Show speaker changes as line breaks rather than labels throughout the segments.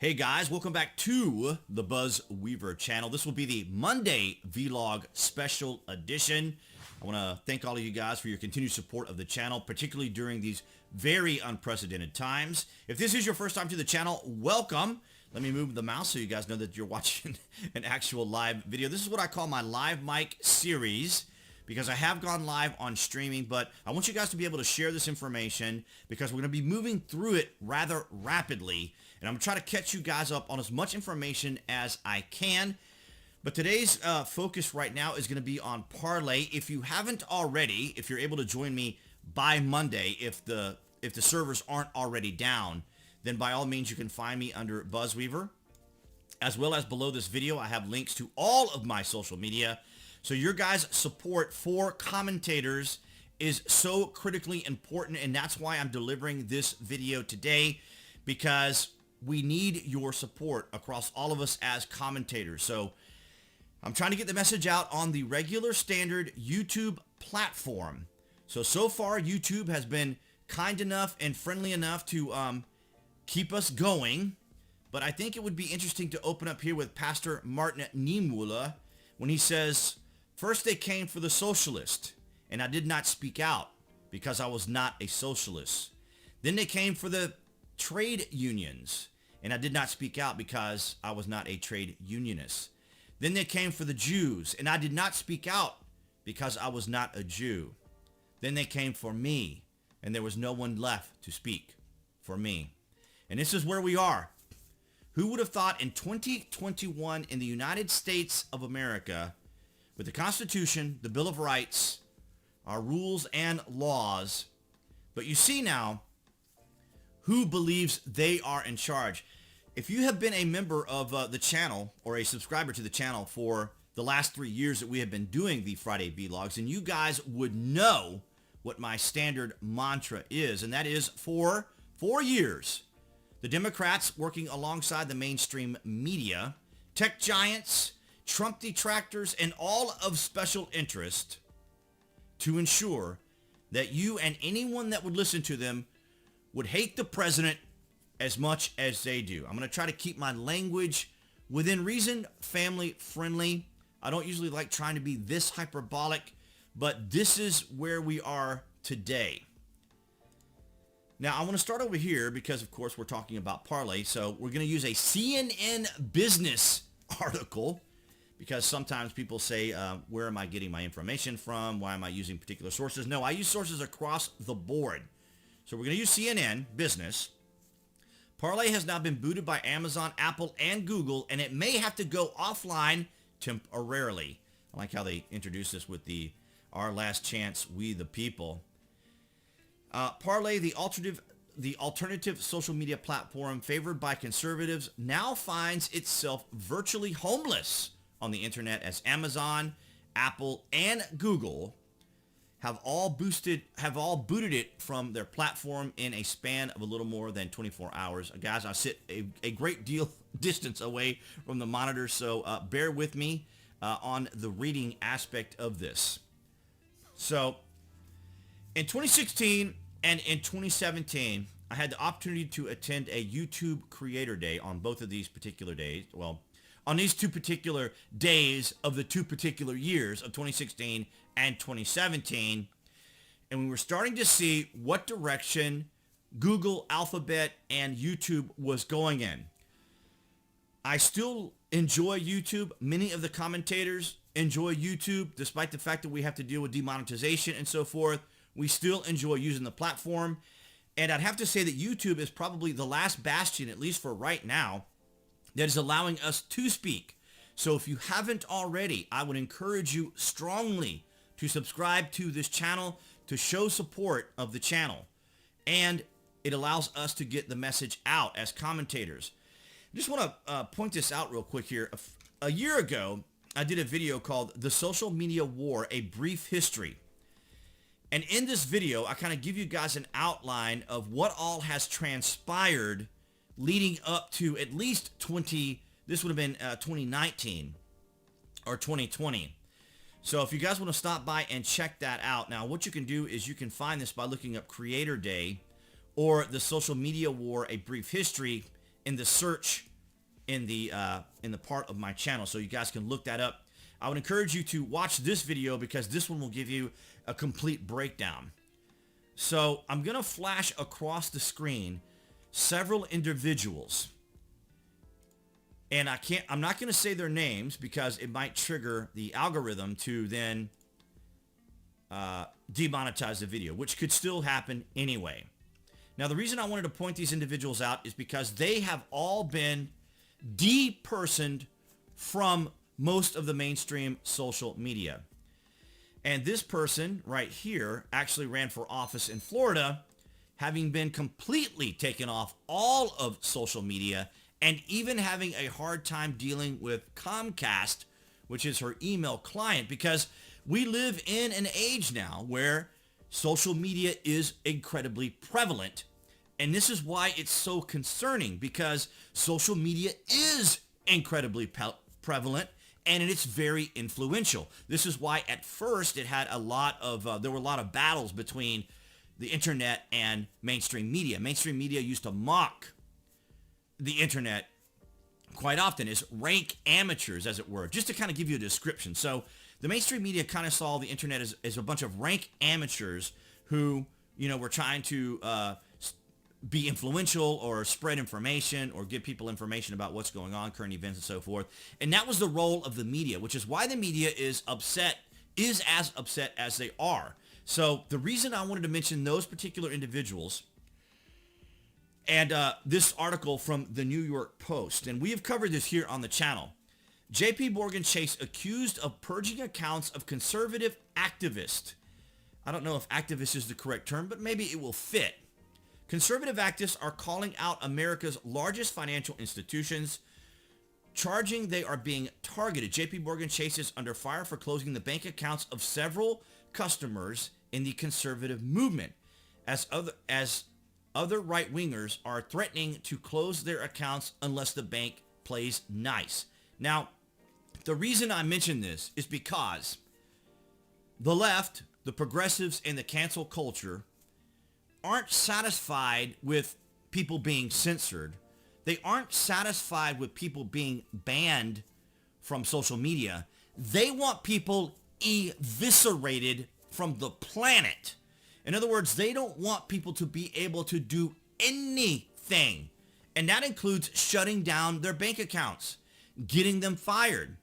Hey guys, welcome back to the Buzz Weaver channel. This will be the Monday vlog special edition. I want to thank all of you guys for your continued support of the channel, particularly during these very unprecedented times. If this is your first time to the channel, welcome. Let me move the mouse so you guys know that you're watching an actual live video. This is what I call my live mic series, because I have gone live on streaming, but I want you guys to be able to share this information because we're going to be moving through it rather rapidly, and I'm going to try to catch you guys up on as much information as I can. But today's focus right now is going to be on Parler. If you haven't already, if you're able to join me by Monday, if the servers aren't already down, then by all means you can find me under Buzz Weaver. As well as below this video, I have links to all of my social media. So your guys' support for commentators is so critically important, and that's why I'm delivering this video today, because we need your support across all of us as commentators. So I'm trying to get the message out on the regular standard YouTube platform. So far YouTube has been kind enough and friendly enough to keep us going, but I think it would be interesting to open up here with Pastor Martin Niemöller when he says, "First they came for the socialist, and I did not speak out because I was not a socialist. Then they came for the trade unions, and I did not speak out because I was not a trade unionist. Then they came for the Jews, and I did not speak out because I was not a Jew. Then they came for me, and there was no one left to speak for me." And this is where we are. Who would have thought in 2021 in the United States of America, with the Constitution, the Bill of Rights, our rules and laws, but you see now who believes they are in charge. If you have been a member of the channel or a subscriber to the channel for the last 3 years that we have been doing the Friday vlogs, and you guys would know what my standard mantra is, and that is for 4 years, the Democrats working alongside the mainstream media, tech giants, Trump detractors, and all of special interest to ensure that you and anyone that would listen to them would hate the president as much as they do. I'm going to try to keep my language within reason, family friendly. I don't usually like trying to be this hyperbolic, but this is where we are today. Now, I want to start over here because, of course, we're talking about Parler. So we're going to use a CNN business article, because sometimes people say, where am I getting my information from? Why am I using particular sources? No, I use sources across the board. So we're going to use CNN business. Parler has now been booted by Amazon, Apple, and Google, and it may have to go offline temporarily. I like how they introduce this with the "our last chance, we the people." Parler, the alternative social media platform favored by conservatives, now finds itself virtually homeless on the internet as Amazon, Apple, and Google have all booted it from their platform in a span of a little more than 24 hours. Guys, I sit a great deal distance away from the monitor, so bear with me on the reading aspect of this. So, in 2016 and in 2017, I had the opportunity to attend a YouTube Creator Day on both of these particular days. Well, on these two particular days of the two particular years of 2016 and 2017, and we were starting to see what direction Google, Alphabet, and YouTube was going in. I still enjoy YouTube. Many of the commentators enjoy YouTube, despite the fact that we have to deal with demonetization and so forth. We still enjoy using the platform, and I'd have to say that YouTube is probably the last bastion, at least for right now, that is allowing us to speak. So if you haven't already, I would encourage you strongly to subscribe to this channel to show support of the channel. And it allows us to get the message out as commentators. I just want to point this out real quick here. A year ago, I did a video called "The Social Media War, A Brief History." And in this video, I kind of give you guys an outline of what all has transpired leading up to at least 2019 or 2020. So if you guys want to stop by and check that out. Now, what you can do is you can find this by looking up Creator Day or "The Social Media War, A Brief History" in the search in the part of my channel, so you guys can look that up. I would encourage you to watch this video because this one will give you a complete breakdown. So I'm gonna flash across the screen several individuals, and I'm not gonna say their names because it might trigger the algorithm to then demonetize the video, which could still happen anyway. Now, the reason I wanted to point these individuals out is because they have all been depersoned from most of the mainstream social media. And this person right here actually ran for office in Florida, having been completely taken off all of social media and even having a hard time dealing with Comcast, which is her email client, because we live in an age now where social media is incredibly prevalent. And this is why it's so concerning, because social media is incredibly prevalent and it's very influential. This is why at first it had there were a lot of battles between the internet and mainstream media. Mainstream media used to mock the internet quite often as rank amateurs, as it were, just to kind of give you a description. So the mainstream media kind of saw the internet as a bunch of rank amateurs who, were trying to be influential or spread information or give people information about what's going on, current events and so forth. And that was the role of the media, which is why the media is as upset as they are. So the reason I wanted to mention those particular individuals and this article from the New York Post, and we have covered this here on the channel. JP Morgan Chase accused of purging accounts of conservative activists. I don't know if activist is the correct term, but maybe it will fit. Conservative activists are calling out America's largest financial institutions, charging they are being targeted. JP Morgan Chase is under fire for closing the bank accounts of several customers in the conservative movement, as other right-wingers are threatening to close their accounts unless the bank plays nice. Now, the reason I mention this is because the left, the progressives, and the cancel culture aren't satisfied with people being censored. They aren't satisfied with people being banned from social media. They want people eviscerated from the planet. In other words, they don't want people to be able to do anything. And that includes shutting down their bank accounts, getting them fired.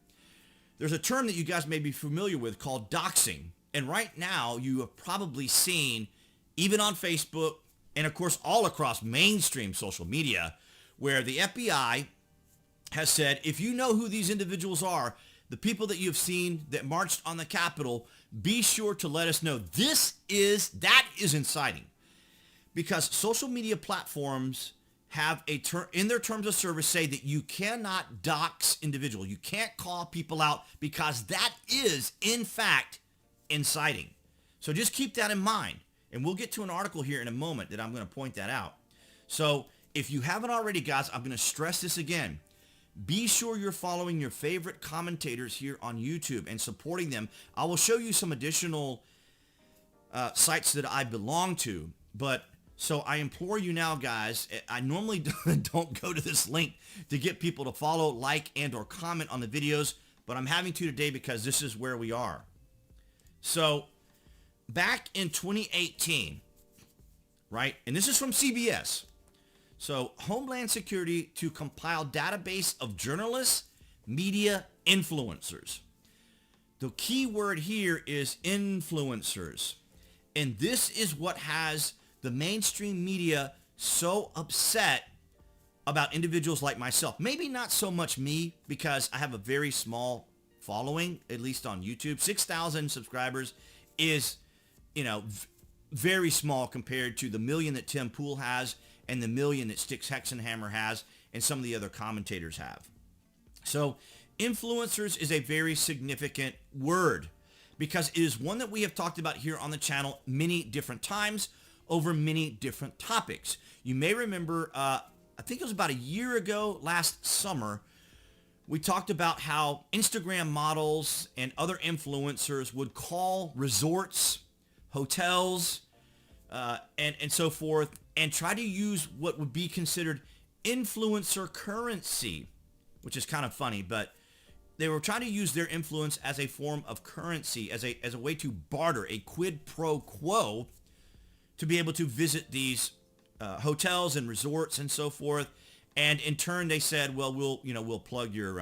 There's a term that you guys may be familiar with called doxing. And right now, you have probably seen, even on Facebook, and of course all across mainstream social media, where the FBI has said, if you know who these individuals are, the people that you've seen that marched on the Capitol, be sure to let us know. That is inciting. Because social media platforms have in their terms of service say that you cannot dox individuals. You can't call people out because that is, in fact, inciting. So just keep that in mind. And we'll get to an article here in a moment that I'm going to point that out. So if you haven't already, guys, I'm going to stress this again. Be sure you're following your favorite commentators here on YouTube and supporting them. I will show you some additional sites that I belong to. But so I implore you now, guys, I normally don't go to this link to get people to follow, like, and or comment on the videos, but I'm having to today because this is where we are. So back in 2018, right? And this is from CBS. So Homeland Security to compile database of journalists, media influencers. The key word here is influencers. And this is what has the mainstream media so upset about individuals like myself. Maybe not so much me, because I have a very small following, at least on YouTube. 6,000 subscribers is, very small compared to the million that Tim Pool has and the million that Styx Hexenhammer has and some of the other commentators have. So influencers is a very significant word because it is one that we have talked about here on the channel many different times over many different topics. You may remember, I think it was about a year ago, last summer, we talked about how Instagram models and other influencers would call resorts, hotels, and so forth, and try to use what would be considered influencer currency which is kind of funny, but they were trying to use their influence as a form of currency, as a way to barter, a quid pro quo, to be able to visit these hotels and resorts and so forth. And in turn, they said, well, we'll plug your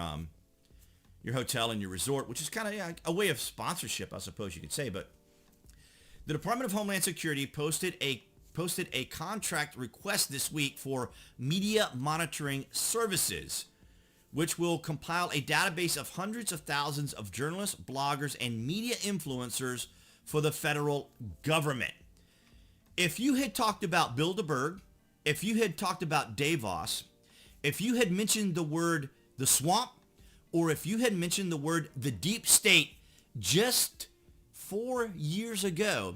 hotel and your resort, which is kind of a way of sponsorship, I suppose you could say. But the Department of Homeland Security posted a contract request this week for media monitoring services, which will compile a database of hundreds of thousands of journalists, bloggers, and media influencers for the federal government. If you had talked about Bilderberg, if you had talked about Davos, if you had mentioned the word the swamp, or if you had mentioned the word the deep state just 4 years ago,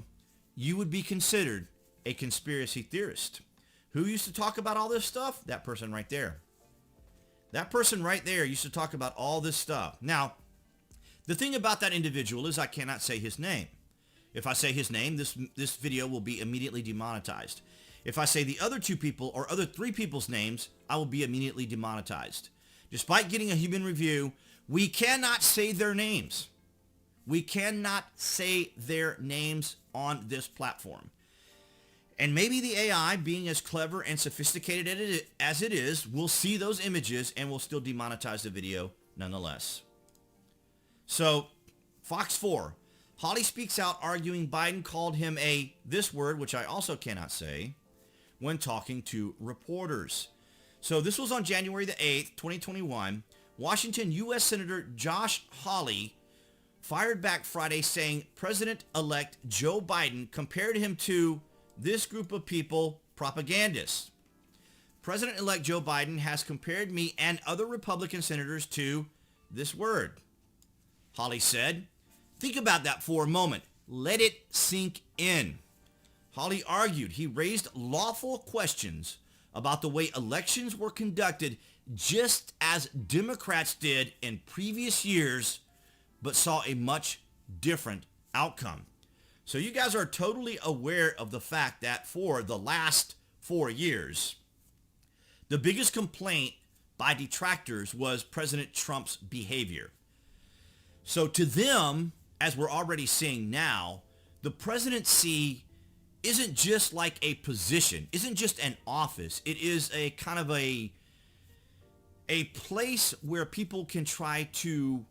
you would be considered a conspiracy theorist. Who used to talk about all this stuff? That person right there. That person right there used to talk about all this stuff. Now, the thing about that individual is I cannot say his name. If I say his name, this video will be immediately demonetized. If I say the other two people or other three people's names, I will be immediately demonetized. Despite getting a human review, we cannot say their names. We cannot say their names on this platform. And maybe the AI, being as clever and sophisticated as it is, will see those images and will still demonetize the video nonetheless. So, Fox 4. Hawley speaks out arguing Biden called him this word, which I also cannot say, when talking to reporters. So this was on January the 8th, 2021. Washington U.S. Senator Josh Hawley fired back Friday saying President-elect Joe Biden compared him to this group of people, propagandists. President-elect Joe Biden has compared me and other Republican senators to this word. Hawley said, think about that for a moment. Let it sink in. Hawley argued he raised lawful questions about the way elections were conducted just as Democrats did in previous years, but saw a much different outcome. So you guys are totally aware of the fact that for the last 4 years, the biggest complaint by detractors was President Trump's behavior. So to them, as we're already seeing now, the presidency isn't just like a position, isn't just an office. It is a kind of a place where people can try to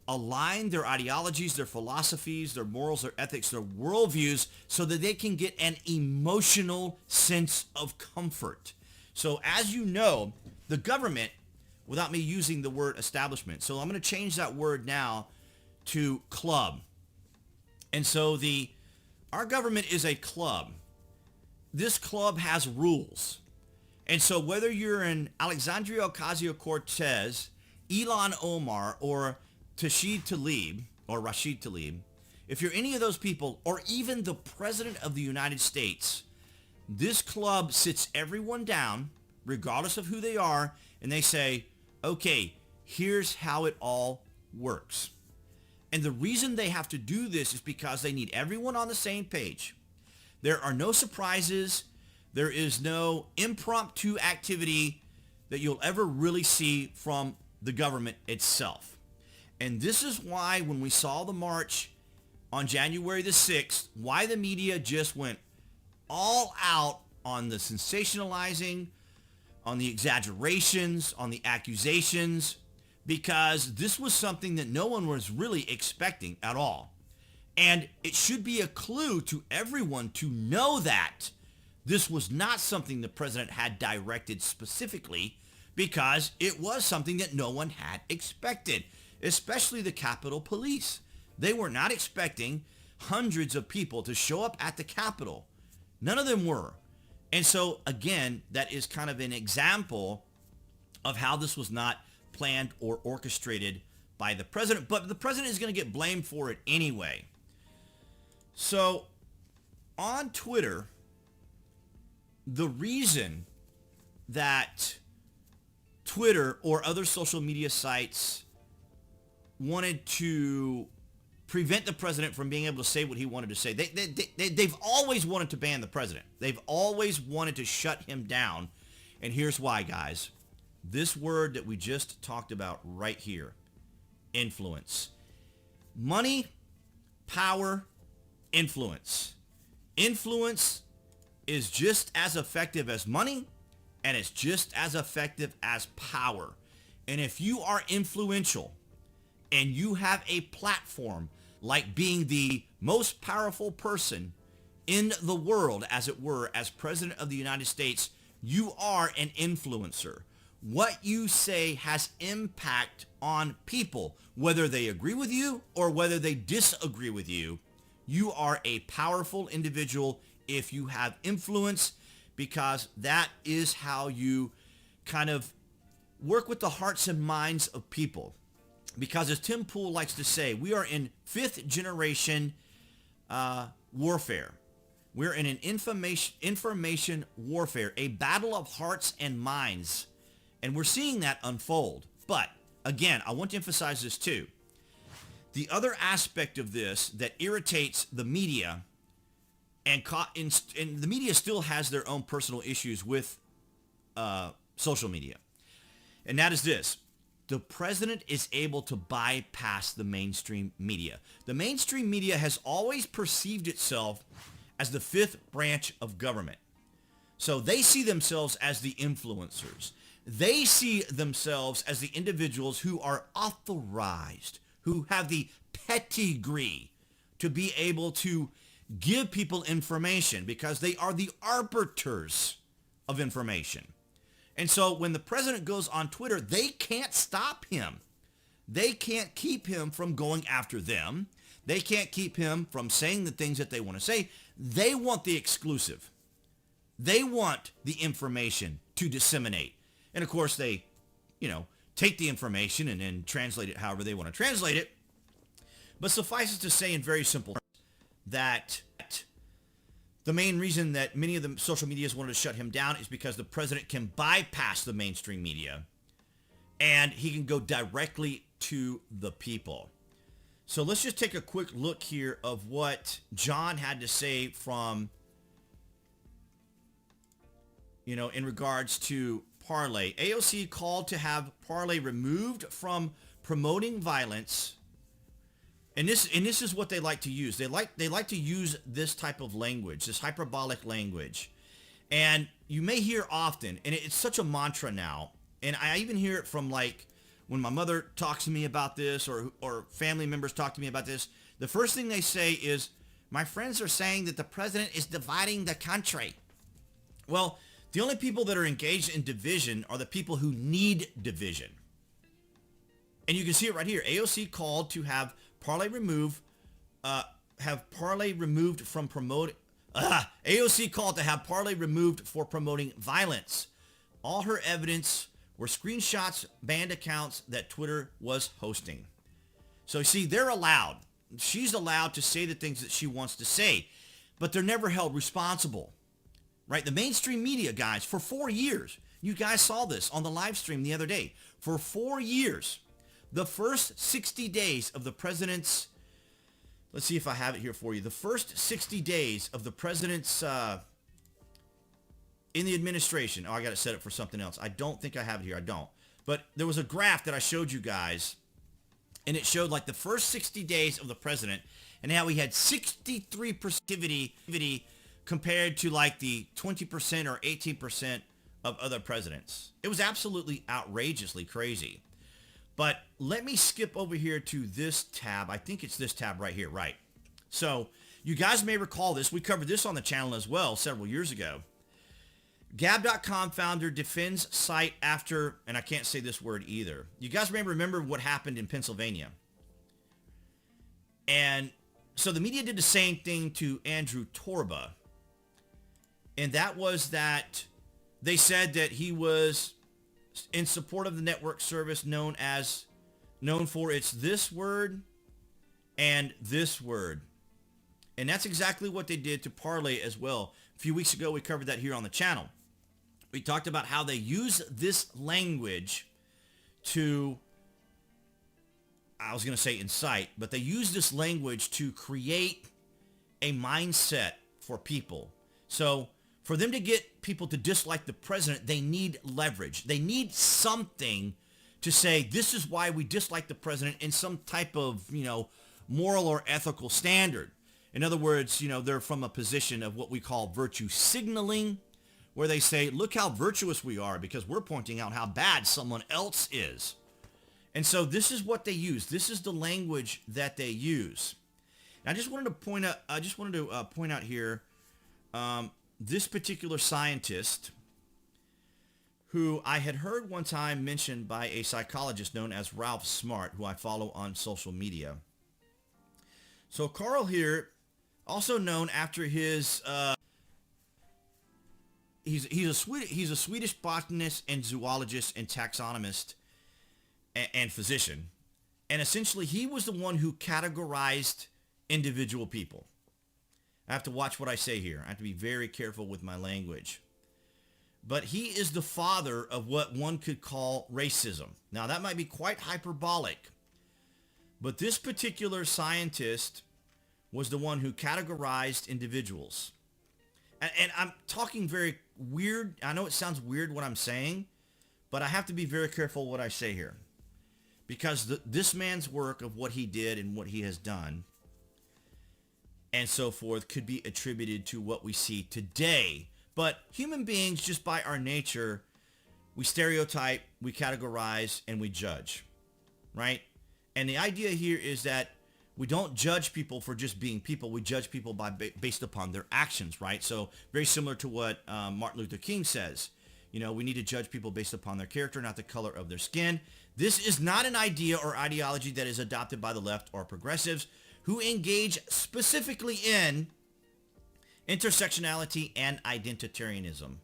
align their ideologies, their philosophies, their morals, their ethics, their worldviews, so that they can get an emotional sense of comfort. So as you know, the government, without me using the word establishment, so I'm going to change that word now to club. And so our government is a club. This club has rules. And so whether you're in Alexandria Ocasio-Cortez, Ilhan Omar, or Rashid Tlaib, if you're any of those people, or even the President of the United States, this club sits everyone down, regardless of who they are, and they say, okay, here's how it all works. And the reason they have to do this is because they need everyone on the same page. There are no surprises. There is no impromptu activity that you'll ever really see from the government itself. And this is why when we saw the march on January the 6th, why the media just went all out on the sensationalizing, on the exaggerations, on the accusations, because this was something that no one was really expecting at all. And it should be a clue to everyone to know that this was not something the president had directed specifically, because it was something that no one had expected, especially the Capitol Police. They were not expecting hundreds of people to show up at the Capitol. None of them were. And so, again, that is kind of an example of how this was not planned or orchestrated by the president, but the president is going to get blamed for it anyway. So on Twitter, the reason that Twitter or other social media sites wanted to prevent the president from being able to say what he wanted to say, they've always wanted to ban the president. They've always wanted to shut him down. And here's why, guys. this word that we just talked about right here, influence. Money, power, influence. Influence is just as effective as money, and it's just as effective as power. And if you are influential and you have a platform like being the most powerful person in the world, as it were, as President of the United States, you are an influencer. What you say has impact on people, whether they agree with you or whether they disagree with you. You are a powerful individual if you have influence, because that is how you kind of work with the hearts and minds of people. Because as Tim Pool likes to say, we are in fifth generation warfare. We're in an information warfare, a battle of hearts and minds. And we're seeing that unfold. But again, I want to emphasize this too. The other aspect of this that irritates the media, and the media still has their own personal issues with social media. And that is this. The president is able to bypass the mainstream media. The mainstream media has always perceived itself as the fifth branch of government. So they see themselves as the influencers. They see themselves as the individuals who are authorized, who have the pedigree to be able to give people information, because they are the arbiters of information. And so when the president goes on Twitter, they can't stop him. They can't keep him from going after them. They can't keep him from saying the things that they want to say. They want the exclusive. They want the information to disseminate. And of course, they, take the information and then translate it however they want to translate it. But suffice it to say in very simple terms that the main reason that many of the social medias wanted to shut him down is because the president can bypass the mainstream media and he can go directly to the people. So let's just take a quick look here of what John had to say from, in regards to Parler. AOC called to have Parler removed from promoting violence. And this is what they like to use. They like to use this type of language, this hyperbolic language. And you may hear often, and it's such a mantra now, and I even hear it from when my mother talks to me about this, or family members talk to me about this, the first thing they say is, my friends are saying that the president is dividing the country. Well, the only people that are engaged in division are the people who need division. And you can see it right here. AOC called to have Parler removed from promoting. AOC called to have Parler removed for promoting violence. All her evidence were screenshots, banned accounts that Twitter was hosting. So you see, they're allowed. She's allowed to say the things that she wants to say, but they're never held responsible, right? The mainstream media, guys, for 4 years, you guys saw this on the live stream the other day. For 4 years, the first 60 days of the president's, let's see if I have it here for you. The first 60 days of the president's in the administration. Oh, I got to set it for something else. I don't think I have it here. I don't. But there was a graph that I showed you guys, and it showed the first 60 days of the president and how he had 63% activity compared to the 20% or 18% of other presidents. It was absolutely outrageously crazy. But let me skip over here to this tab. I think it's this tab right here, right? So you guys may recall this. We covered this on the channel as well several years ago. Gab.com founder defends site after, and I can't say this word either. You guys may remember what happened in Pennsylvania. And so the media did the same thing to Andrew Torba. And that was that they said that he was in support of the network service known for its this word and this word. And that's exactly what they did to Parler as well. A few weeks ago, we covered that here on the channel. We talked about how they use this language to, I was going to say incite, but they use this language to create a mindset for people. So For them to get people to dislike the president, they need leverage. They need something to say, this is why we dislike the president in some type of, moral or ethical standard. In other words, they're from a position of what we call virtue signaling, where they say, look how virtuous we are because we're pointing out how bad someone else is. And so this is what they use. This is the language that they use. And I just wanted to point out here, this particular scientist who I had heard one time mentioned by a psychologist known as Ralph Smart, who I follow on social media. So Carl here, also known after his, he's a Swedish botanist and zoologist and taxonomist and physician. And essentially he was the one who categorized individual people. I have to watch what I say here. I have to be very careful with my language. But he is the father of what one could call racism. Now, that might be quite hyperbolic. But this particular scientist was the one who categorized individuals. And I'm talking very weird. I know it sounds weird what I'm saying, but I have to be very careful what I say here. Because this man's work of what he did and what he has done and so forth could be attributed to what we see today. But human beings, just by our nature, we stereotype, we categorize, and we judge, right? And the idea here is that we don't judge people for just being people. We judge people based upon their actions, right? So very similar to what Martin Luther King says. We need to judge people based upon their character, not the color of their skin. This is not an idea or ideology that is adopted by the left or progressives, who engage specifically in intersectionality and identitarianism,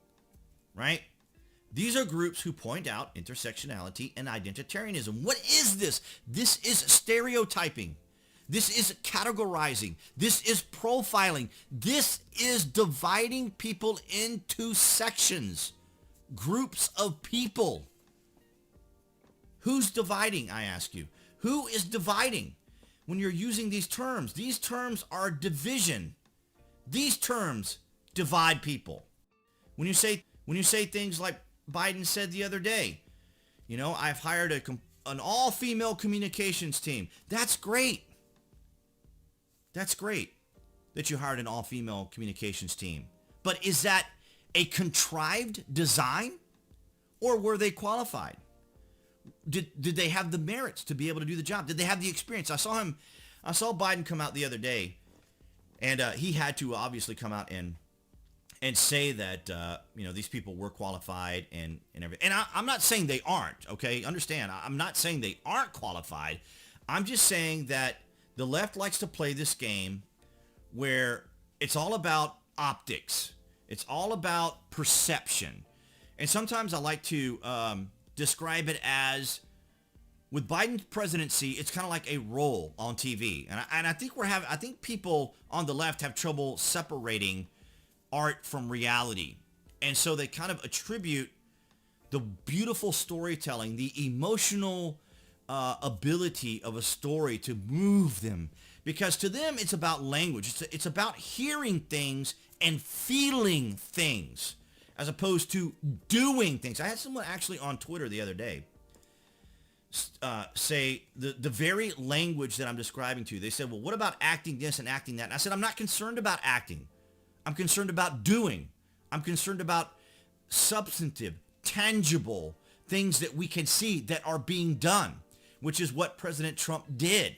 right? These are groups who point out intersectionality and identitarianism. What is this? This is stereotyping. This is categorizing. This is profiling. This is dividing people into sections, groups of people. Who's dividing, I ask you? Who is dividing? When you're using these terms are division. These terms divide people. When you say things like Biden said the other day, I've hired an all-female communications team. That's great. That's great that you hired an all-female communications team. But is that a contrived design, or were they qualified? Did they have the merits to be able to do the job? Did they have the experience? I saw Biden come out the other day, and he had to obviously come out and say that these people were qualified and everything. And I'm not saying they aren't. Okay, understand? I'm not saying they aren't qualified. I'm just saying that the left likes to play this game where it's all about optics. It's all about perception, and sometimes I like to describe it as, with Biden's presidency, it's kind of like a role on TV. And I think people on the left have trouble separating art from reality. And so they kind of attribute the beautiful storytelling, the emotional ability of a story to move them. Because to them, it's about language. It's about hearing things and feeling things, as opposed to doing things. I had someone actually on Twitter the other day say the very language that I'm describing to you. They said, well, what about acting this and acting that? And I said, I'm not concerned about acting. I'm concerned about doing. I'm concerned about substantive, tangible things that we can see that are being done, which is what President Trump did.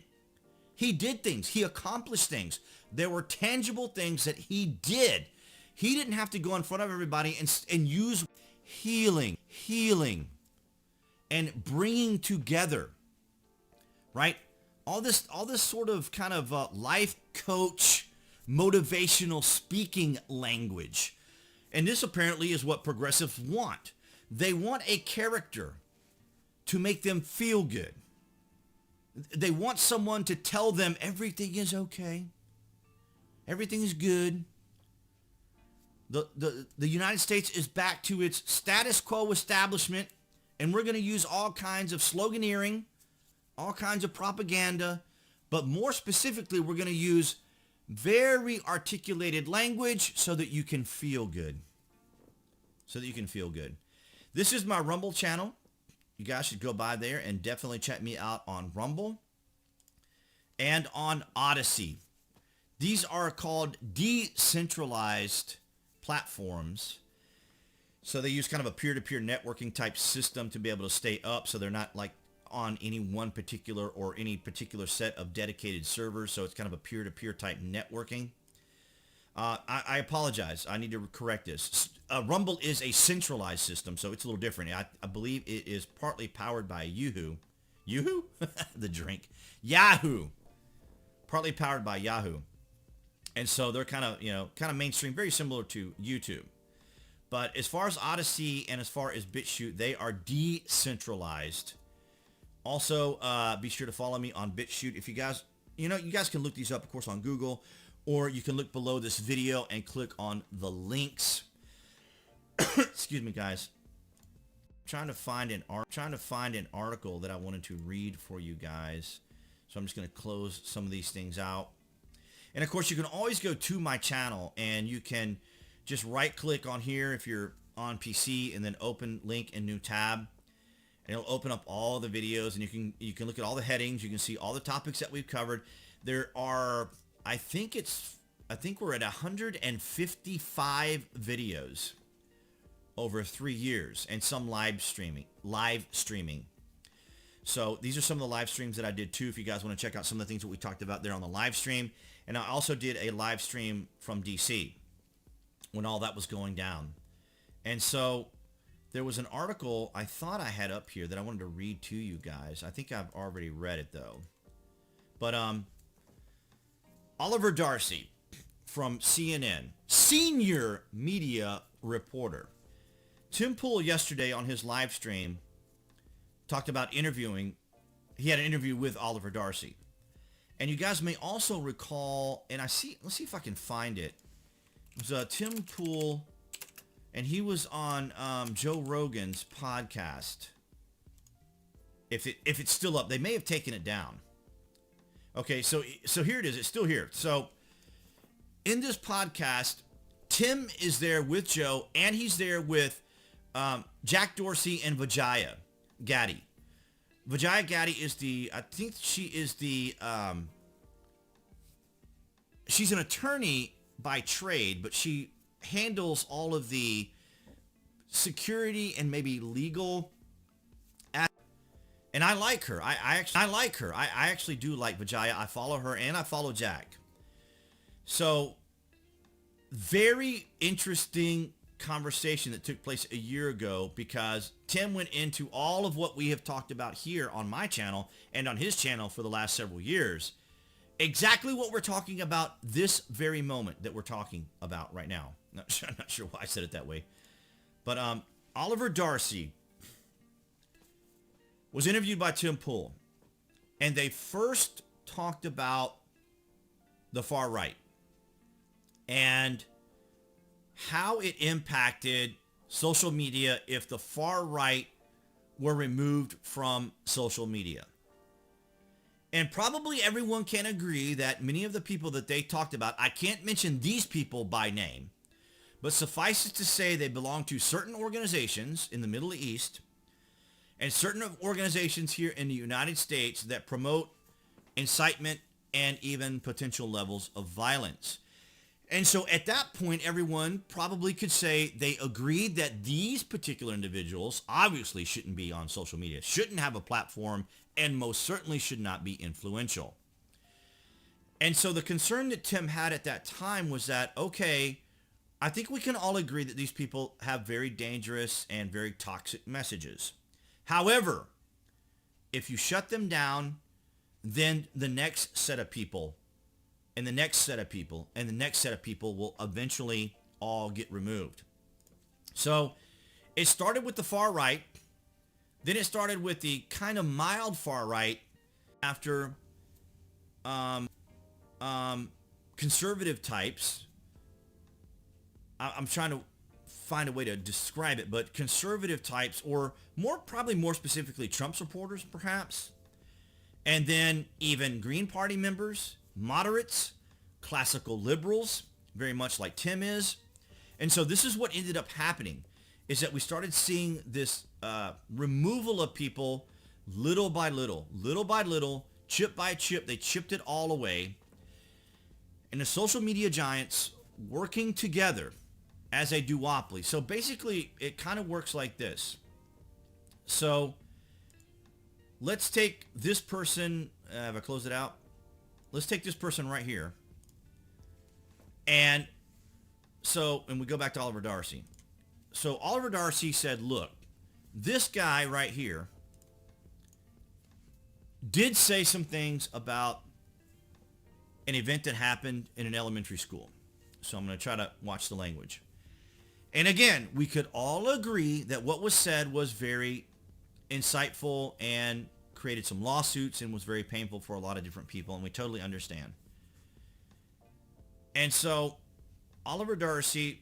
He did things. He accomplished things. There were tangible things that he did. He didn't have to go in front of everybody and use healing, and bringing together, right? All this sort of kind of life coach, motivational speaking language. And this apparently is what progressives want. They want a character to make them feel good. They want someone to tell them everything is okay. Everything is good. The United States is back to its status quo establishment, and we're going to use all kinds of sloganeering, all kinds of propaganda, but more specifically, we're going to use very articulated language so that you can feel good. so that you can feel good. This is my Rumble channel. You guys should go by there and definitely check me out on Rumble and on Odyssey. These are called decentralized platforms. So they use kind of a peer-to-peer networking type system to be able to stay up, so they're not like on any one particular or any particular set of dedicated servers. So it's kind of a peer-to-peer type networking. I apologize. I need to correct this. Rumble is a centralized system, so it's a little different. I believe it is partly powered by Yahoo. Yahoo? The drink. Yahoo. Partly powered by Yahoo. And so they're kind of mainstream, very similar to YouTube. But as far as Odyssey and as far as BitChute, they are decentralized. Also, be sure to follow me on BitChute. If you guys, you guys can look these up, of course, on Google, or you can look below this video and click on the links. Excuse me, guys. Trying to find an article that I wanted to read for you guys. So I'm just going to close some of these things out. And of course, you can always go to my channel and you can just right click on here if you're on PC and then open link in new tab. And it'll open up all the videos and you can look at all the headings. You can see all the topics that we've covered. There are, I think we're at 155 videos over 3 years and some live streaming. So these are some of the live streams that I did too, if you guys want to check out some of the things that we talked about there on the live stream. And I also did a live stream from DC when all that was going down. And so there was an article I thought I had up here that I wanted to read to you guys. I think I've already read it though. But Oliver Darcy from CNN, senior media reporter. Tim Pool yesterday on his live stream talked about interviewing. He had an interview with Oliver Darcy. And you guys may also recall, and let's see if I can find it. It was Tim Pool, and he was on Joe Rogan's podcast. If it's still up, they may have taken it down. Okay, so here it is. It's still here. So in this podcast, Tim is there with Joe, and he's there with Jack Dorsey and Vijaya Gaddy. Vijaya Gaddy is I think she is she's an attorney by trade, but she handles all of the security and maybe legal. And I like her. I actually do like Vijaya. I follow her and I follow Jack. So very interesting conversation that took place a year ago, because Tim went into all of what we have talked about here on my channel and on his channel for the last several years. Exactly what we're talking about this very moment that we're talking about right now. I'm not sure why I said it that way. But Oliver Darcy was interviewed by Tim Pool, and they first talked about the far right and how it impacted social media if the far right were removed from social media. And probably everyone can agree that many of the people that they talked about, I can't mention these people by name, but suffice it to say they belong to certain organizations in the Middle East and certain organizations here in the United States that promote incitement and even potential levels of violence. And so at that point, everyone probably could say they agreed that these particular individuals obviously shouldn't be on social media, shouldn't have a platform, and most certainly should not be influential. And so the concern that Tim had at that time was that, okay, I think we can all agree that these people have very dangerous and very toxic messages. However, if you shut them down, then the next set of people and the next set of people and the next set of people will eventually all get removed. So it started with the far right. Then it started with the kind of mild far right after conservative types. I'm trying to find a way to describe it, but conservative types, or probably more specifically Trump supporters perhaps, and then even Green Party members, moderates, classical liberals, very much like Tim is. And so this is what ended up happening. is that we started seeing this removal of people little by little, chip by chip. They chipped it all away. And the social media giants working together as a duopoly. So basically, it kind of works like this. So let's take this person. Have I closed it out? Let's take this person right here. And we go back to Oliver Darcy. So Oliver Darcy said, look, this guy right here did say some things about an event that happened in an elementary school. So I'm going to try to watch the language. And again, we could all agree that what was said was very insightful and created some lawsuits and was very painful for a lot of different people, and we totally understand. And so Oliver Darcy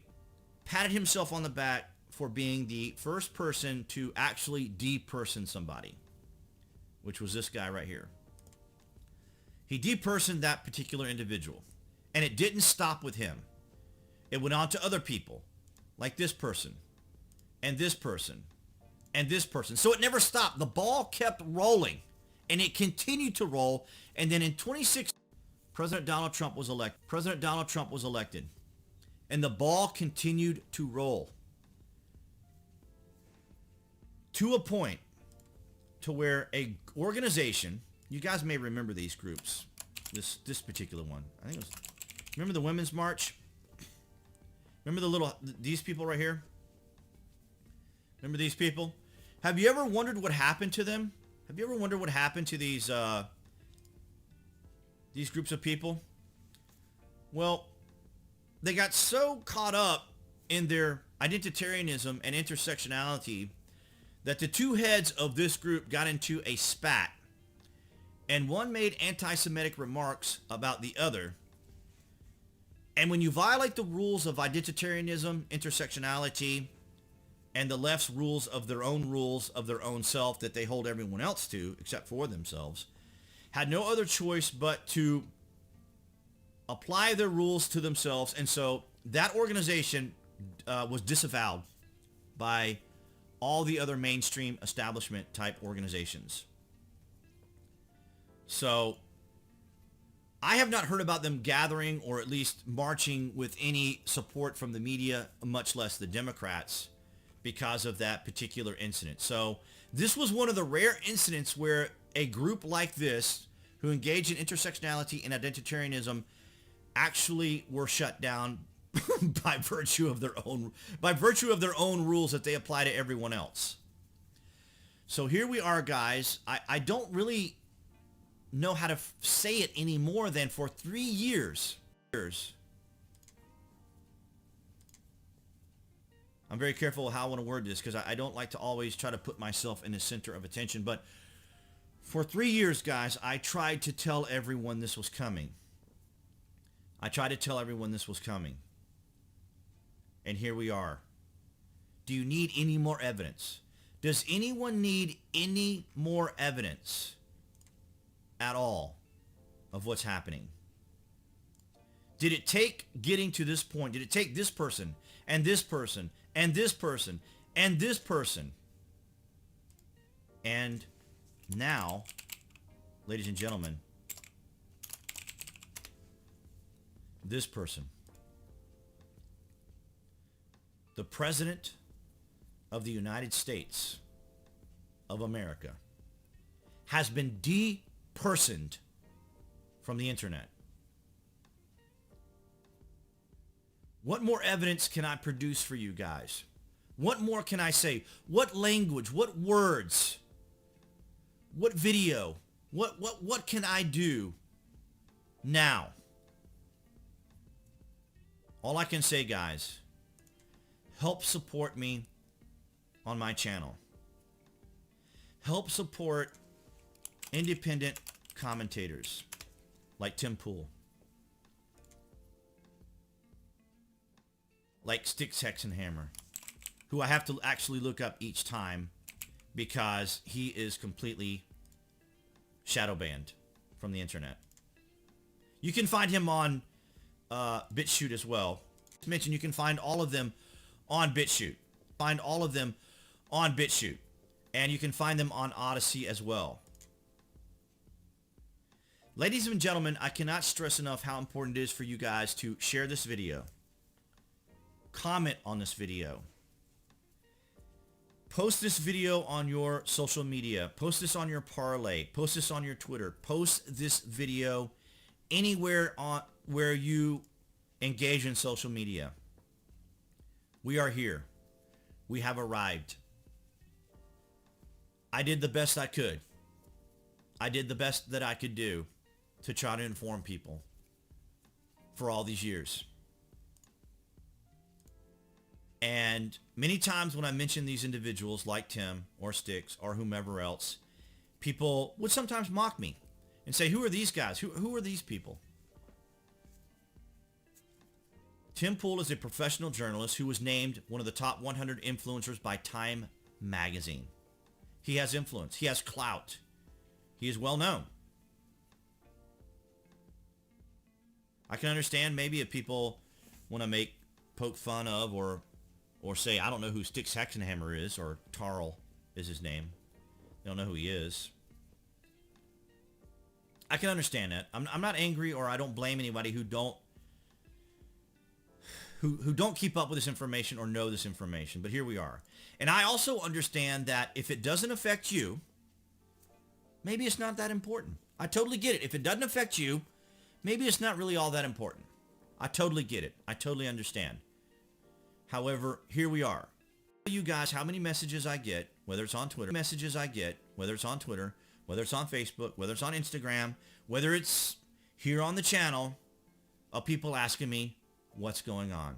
patted himself on the back for being the first person to actually deperson somebody, which was this guy right here. He depersoned that particular individual, and it didn't stop with him. It went on to other people, like this person, and this person, and this person. So it never stopped. The ball kept rolling, and it continued to roll. And then in 2016, President Donald Trump was elected, and the ball continued to roll to a point to where a organization, you guys may remember these groups, this particular one. I think it was, remember the Women's March? Remember these people right here? Remember these people? Have you ever wondered what happened to them? Have you ever wondered what happened to these groups of people? Well, they got so caught up in their identitarianism and intersectionality that the two heads of this group got into a spat, and one made anti-Semitic remarks about the other. And when you violate the rules of identitarianism, intersectionality, and the left's rules of their own self that they hold everyone else to, except for themselves, had no other choice but to apply their rules to themselves. And so that organization was disavowed by all the other mainstream establishment type organizations. So I have not heard about them gathering or at least marching with any support from the media, much less the Democrats, because of that particular incident. So this was one of the rare incidents where a group like this, who engaged in intersectionality and identitarianism, actually were shut down by virtue of their own rules that they apply to everyone else. So here we are, guys. I don't really know how to say it any more than for 3 years. I'm very careful how I want to word this because I don't like to always try to put myself in the center of attention. But for 3 years, guys, I tried to tell everyone this was coming. And here we are. Do you need any more evidence? Does anyone need any more evidence at all of what's happening? Did it take getting to this point? Did it take this person and this person and this person and this person? And now, ladies and gentlemen, this person, the President of the United States of America, has been depersoned from the internet. What more evidence can I produce for you guys? What more can I say? What language? What words? What video? What can I do now? All I can say, guys, help support me on my channel. Help support independent commentators like Tim Pool, like Sticks Hexenhammer, who I have to actually look up each time because he is completely shadow banned from the internet. You can find him on BitChute as well. To mention, you can find all of them on BitChute. Find all of them on BitChute, and you can find them on Odyssey as well. Ladies and gentlemen, I cannot stress enough how important it is for you guys to share this video, comment on this video, post this video on your social media, post this on your Parler, post this on your Twitter, post this video anywhere on where you engage in social media. We are here. We have arrived. I did the best I could. I did the best that I could do to try to inform people for all these years. And many times when I mention these individuals like Tim or Sticks or whomever else, people would sometimes mock me and say, who are these guys? Who are these people? Tim Pool is a professional journalist who was named one of the top 100 influencers by Time magazine. He has influence. He has clout. He is well known. I can understand maybe if people want to poke fun of or say, I don't know who Styx Hexenhammer is, or Tarl is his name. They don't know who he is. I can understand that. I'm not angry, or I don't blame anybody who don't keep up with this information or know this information, but here we are. And I also understand that if it doesn't affect you, maybe it's not that important. I totally get it. If it doesn't affect you, maybe it's not really all that important. I totally get it. I totally understand. However, here we are. You guys, how many messages I get, whether it's on Twitter, whether it's on Facebook, whether it's on Instagram, whether it's here on the channel, of people asking me what's going on.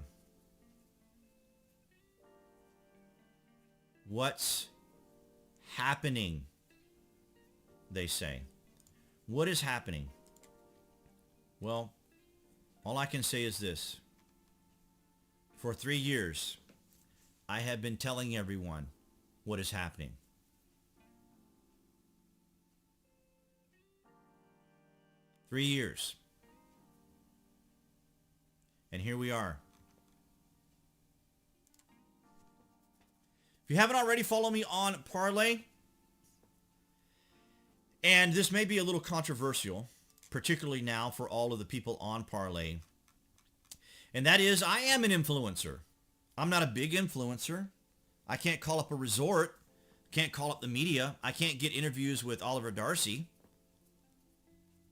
What's happening? They say. What is happening? Well, all I can say is this. For 3 years, I have been telling everyone what is happening. Three years. And here we are. If you haven't already, follow me on Parler. And this may be a little controversial, particularly now for all of the people on Parler. And that is, I am an influencer. I'm not a big influencer. I can't call up a resort. Can't call up the media. I can't get interviews with Oliver Darcy.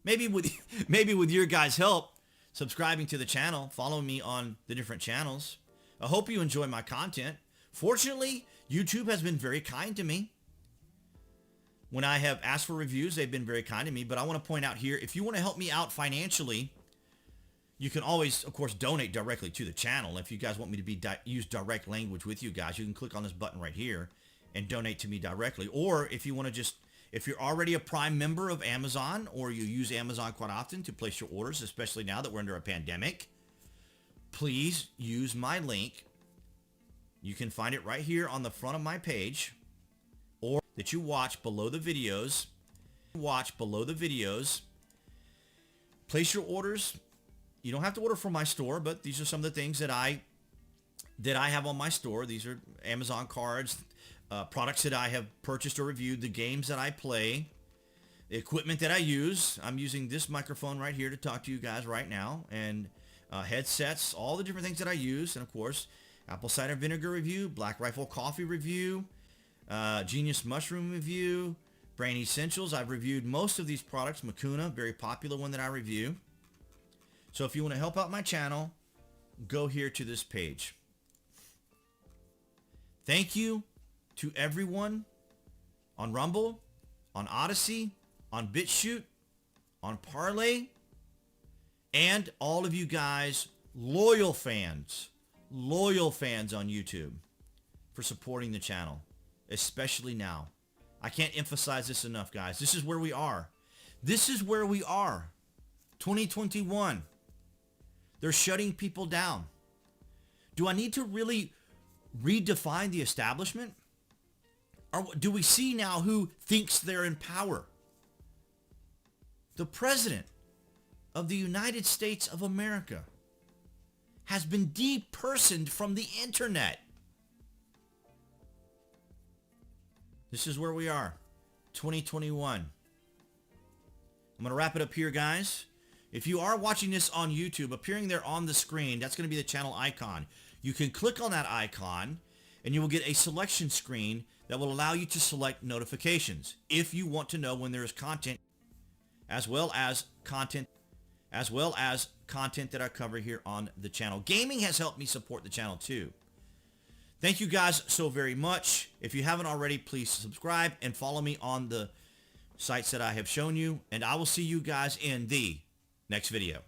Maybe with your guys' help, subscribing to the channel, following me on the different channels. I hope you enjoy my content. Fortunately, YouTube has been very kind to me. When I have asked for reviews, they've been very kind to me. But I want to point out here, if you want to help me out financially, you can always, of course, donate directly to the channel. If you guys want me to use direct language with you guys, you can click on this button right here and donate to me directly. Or if you want to if you're already a Prime member of Amazon, or you use Amazon quite often to place your orders, especially now that we're under a pandemic, please use my link. You can find it right here on the front of my page, or that you watch below the videos. Place your orders. You don't have to order from my store, but these are some of the things that I have on my store. These are Amazon cards, products that I have purchased or reviewed, the games that I play, the equipment that I use. I'm using this microphone right here to talk to you guys right now, and headsets, all the different things that I use, and of course, apple cider vinegar review, Black Rifle coffee review, Genius mushroom review, Brain Essentials. I've reviewed most of these products. Makuna, very popular one that I review. So if you want to help out my channel, go here to this page. Thank you to everyone on Rumble, on Odyssey, on BitChute, on Parler, and all of you guys, loyal fans on YouTube, for supporting the channel, especially now. I can't emphasize this enough, guys. This is where we are. 2021. They're shutting people down. Do I need to really redefine the establishment? Or do we see now who thinks they're in power? The President of the United States of America has been depersoned from the internet. This is where we are. 2021. I'm going to wrap it up here, guys. If you are watching this on YouTube, appearing there on the screen, that's going to be the channel icon. You can click on that icon and you will get a selection screen that will allow you to select notifications if you want to know when there is content, as well as content that I cover here on the channel. Gaming has helped me support the channel too. Thank you guys so very much. If you haven't already, please subscribe and follow me on the sites that I have shown you, and I will see you guys in the next video.